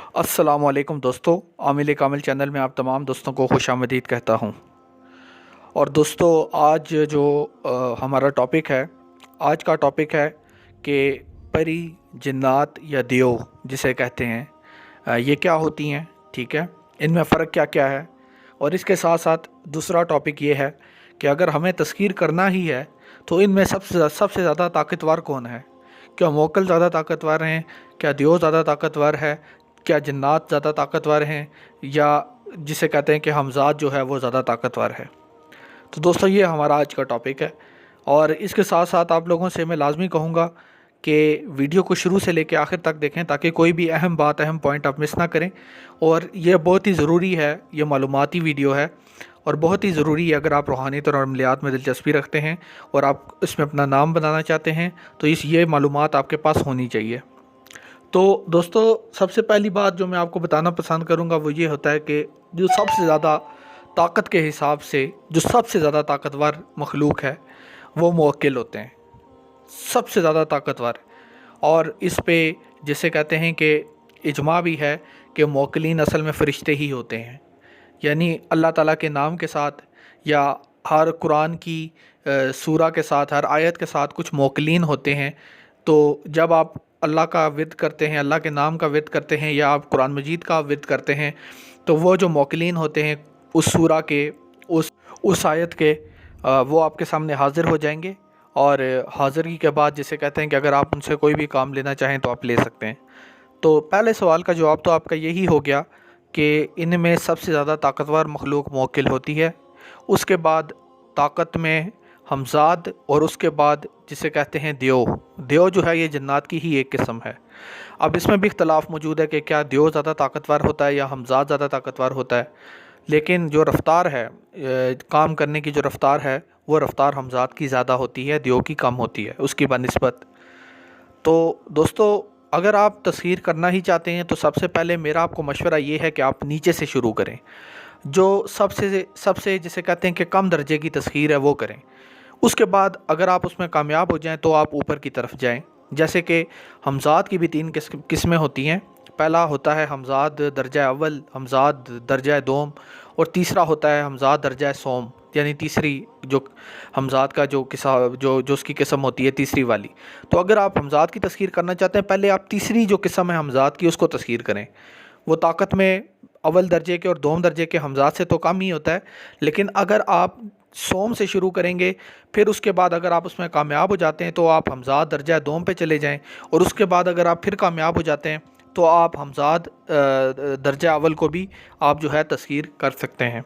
अस्सलाम वालेकुम दोस्तों, आमिल कामिल चैनल में आप तमाम दोस्तों को खुश आमदीद कहता हूँ। और दोस्तों, आज जो हमारा टॉपिक है, आज का टॉपिक है कि परी, जिन्नात या दियो जिसे कहते हैं, ये क्या होती हैं, ठीक है, इनमें फ़र्क क्या क्या है। और इसके साथ साथ दूसरा टॉपिक ये है कि अगर हमें तस्खीर करना ही है तो इनमें सबसे ज़्यादा ताकतवर कौन है। क्या मोकल ज़्यादा ताकतवर हैं, क्या दियो ज़्यादा ताकतवर है, क्या जिन्नात ज़्यादा ताकतवर हैं, या जिसे कहते हैं कि हमज़ाद जो है वो ज़्यादा ताकतवर है। तो दोस्तों, ये हमारा आज का टॉपिक है। और इसके साथ साथ आप लोगों से मैं लाजमी कहूँगा कि वीडियो को शुरू से लेकर आखिर तक देखें ताकि कोई भी अहम बात, अहम पॉइंट आप मिस ना करें। और ये बहुत ही ज़रूरी है, ये मालूमाती वीडियो है और बहुत ही ज़रूरी है। अगर आप रूहानियत और अमलियात में दिलचस्पी रखते हैं और आप इसमें अपना नाम बनाना चाहते हैं तो ये मालूमात आपके पास होनी चाहिए। तो दोस्तों, सबसे पहली बात जो मैं आपको बताना पसंद करूंगा वो ये होता है कि जो सबसे ज़्यादा ताकत के हिसाब से जो सबसे ज़्यादा ताकतवर मखलूक है वो मुवक्किल होते हैं, सबसे ज़्यादा ताकतवर। और इस पे जिसे कहते हैं कि इजमा भी है कि मुवक्किलीन असल में फ़रिश्ते ही होते हैं। यानी अल्लाह ताला के नाम के साथ या हर कुरान की सूरा के साथ, हर आयत के साथ कुछ मुवक्किलीन होते हैं। तो जब आप अल्लाह का विद करते हैं, अल्लाह के नाम का विद करते हैं, या आप कुरान मजीद का विद करते हैं, तो वो जो मुवक्किलीन होते हैं उस सूरा के, उस आयत के, वो आपके सामने हाज़िर हो जाएंगे। और हाज़िरी के बाद जिसे कहते हैं कि अगर आप उनसे कोई भी काम लेना चाहें तो आप ले सकते हैं। तो पहले सवाल का जवाब तो आपका यही हो गया कि इनमें सबसे ज़्यादा ताकतवर मखलूक मुवक्किल होती है। उसके बाद ताकत में हमज़ाद, और उसके बाद जिसे कहते हैं दियो जो है ये जन्नात की ही एक किस्म है। अब इसमें भी इख्तलाफ मौजूद है कि क्या दियो ज़्यादा ताकतवर होता है या हमज़ाद ज़्यादा ताकतवर होता है। लेकिन जो रफ़्तार है, काम करने की जो रफ़्तार है, वो रफ़्तार हमज़ाद की ज़्यादा होती है, दियो की कम होती है उसकी बनिस्बत। तो दोस्तों, अगर आप तस्खीर करना ही चाहते हैं तो सबसे पहले मेरा आपको मशवरा ये है कि आप नीचे से शुरू करें। जो सबसे जिसे कहते हैं कि कम दर्जे की तस्खीर है वो करें। उसके बाद अगर आप उसमें कामयाब हो जाएं तो आप ऊपर की तरफ जाएं। जैसे कि हमज़ाद की भी 3 किस्में होती हैं। पहला होता है हमज़ाद दर्जा अव्वल, हमज़ाद दर्जा दोम, और तीसरा होता है हमज़ाद दर्जा सोम, यानी तीसरी जो हमज़ाद का जो किस्सा जो जो उसकी किस्म होती है, तीसरी वाली। तो अगर आप हमज़ाद की तस्खीर करना चाहते हैं, पहले आप तीसरी जो किस्म है हमज़ाद की उसको तस्खीर करें। वो ताकत में अव्वल दर्जे के और दोम दर्जे के हमज़ाद से तो कम ही होता है। लेकिन अगर आप सोम से शुरू करेंगे, फिर उसके बाद अगर आप उसमें कामयाब हो जाते हैं तो आप हमज़ाद दर्जा दोम पे चले जाएं, और उसके बाद अगर आप फिर कामयाब हो जाते हैं तो आप हमज़ाद दर्जा अव्वल को भी आप जो है तस्खीर कर सकते हैं।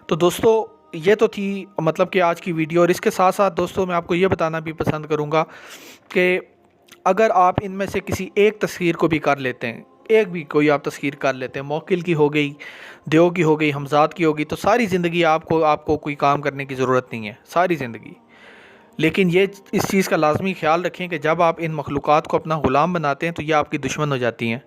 तो दोस्तों, ये तो थी मतलब कि आज की वीडियो। और इसके साथ साथ दोस्तों, मैं आपको ये बताना भी पसंद करूँगा कि अगर आप इनमें से किसी एक तस्खीर को भी कर लेते हैं, एक भी कोई आप तस्खीर कर लेते हैं, मुवक्किल की हो गई, दियो की हो गई, हमज़ाद की होगी, तो सारी ज़िंदगी आपको कोई काम करने की ज़रूरत नहीं है, सारी ज़िंदगी। लेकिन ये इस चीज़ का लाजमी ख्याल रखें कि जब आप इन मखलूक़ात को अपना ग़ुलाम बनाते हैं तो ये आपकी दुश्मन हो जाती हैं।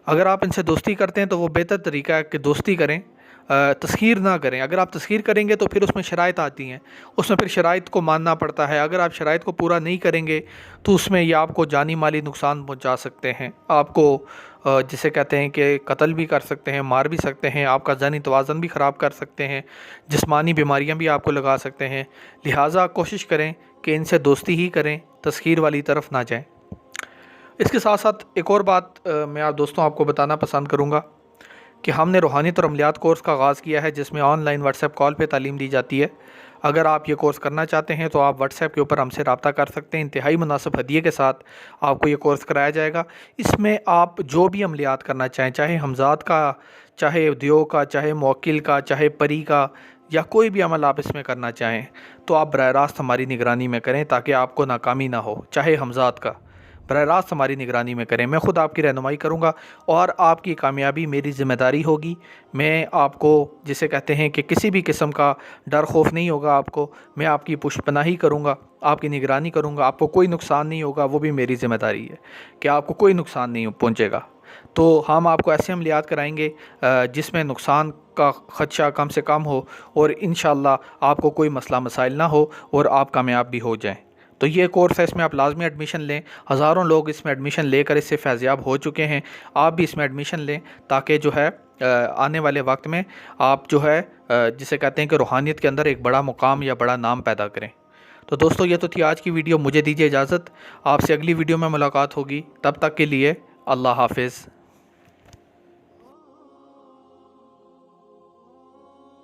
अगर आप इनसे दोस्ती करते हैं तो वो बेहतर तरीका है कि दोस्ती करें, तस्खीर ना करें। अगर आप तस्खीर करेंगे तो फिर उसमें शराइत आती हैं, उसमें फिर शराइत को मानना पड़ता है। अगर आप शराइत को पूरा नहीं करेंगे तो उसमें ये आपको जानी माली नुकसान पहुंचा सकते हैं, आपको जिसे कहते हैं कि कत्ल भी कर सकते हैं, मार भी सकते हैं, आपका ज़हनी तवाज़ुन भी ख़राब कर सकते हैं, जिस्मानी बीमारियां भी आपको लगा सकते हैं। लिहाजा कोशिश करें कि इनसे दोस्ती ही करें, तस्खीर वाली तरफ ना जाएँ। इसके साथ साथ एक और बात मैं दोस्तों आपको बताना पसंद करूँगा कि हमने रूहानियत और अमलियात कोर्स का आगाज़ किया है, जिसमें ऑनलाइन व्हाट्सएप कॉल पे तालीम दी जाती है। अगर आप ये कोर्स करना चाहते हैं तो आप व्हाट्सएप के ऊपर हमसे रब्ता कर सकते हैं। इंतहाई मुनासिब हदिये के साथ आपको ये कोर्स कराया जाएगा। इसमें आप जो भी अमलियात करना चाहें, चाहे हमज़ाद का, चाहे दियो का, चाहे मुवक्किल का, चाहे परी का, या कोई भी अमल आप इसमें करना चाहें, तो आप बराह रास्त हमारी निगरानी में करें ताकि आपको नाकामी ना हो। चाहे हमज़ाद का बराह रास्त हमारी निगरानी में करें, मैं ख़ुद आपकी रहनुमाई करूँगा और आपकी कामयाबी मेरी ज़िम्मेदारी होगी। मैं आपको जिसे कहते हैं कि किसी भी किस्म का डर खौफ नहीं होगा आपको, मैं आपकी पुष्टपनाही करूँगा, आपकी निगरानी करूँगा, आपको कोई नुकसान नहीं होगा, वो भी मेरी ज़िम्मेदारी है कि आपको कोई नुकसान नहीं पहुँचेगा। तो हम आपको ऐसे अमलियात कराएंगे जिसमें नुकसान का ख़दशा कम से कम हो और इंशाअल्लाह आपको कोई मसला मसाइल ना हो और आप कामयाब भी हो जाएं। تو یہ کورس ہے، اس میں آپ لازمی ایڈمیشن لیں۔ ہزاروں لوگ اس میں ایڈمیشن لے کر اس سے فیضیاب ہو چکے ہیں، آپ بھی اس میں ایڈمیشن لیں تاکہ جو ہے آنے والے وقت میں آپ جو ہے جسے کہتے ہیں کہ روحانیت کے اندر ایک بڑا مقام یا بڑا نام پیدا کریں۔ تو دوستو یہ تو تھی آج کی ویڈیو، مجھے دیجیے اجازت، آپ سے اگلی ویڈیو میں ملاقات ہوگی، تب تک کے لیے اللہ حافظ۔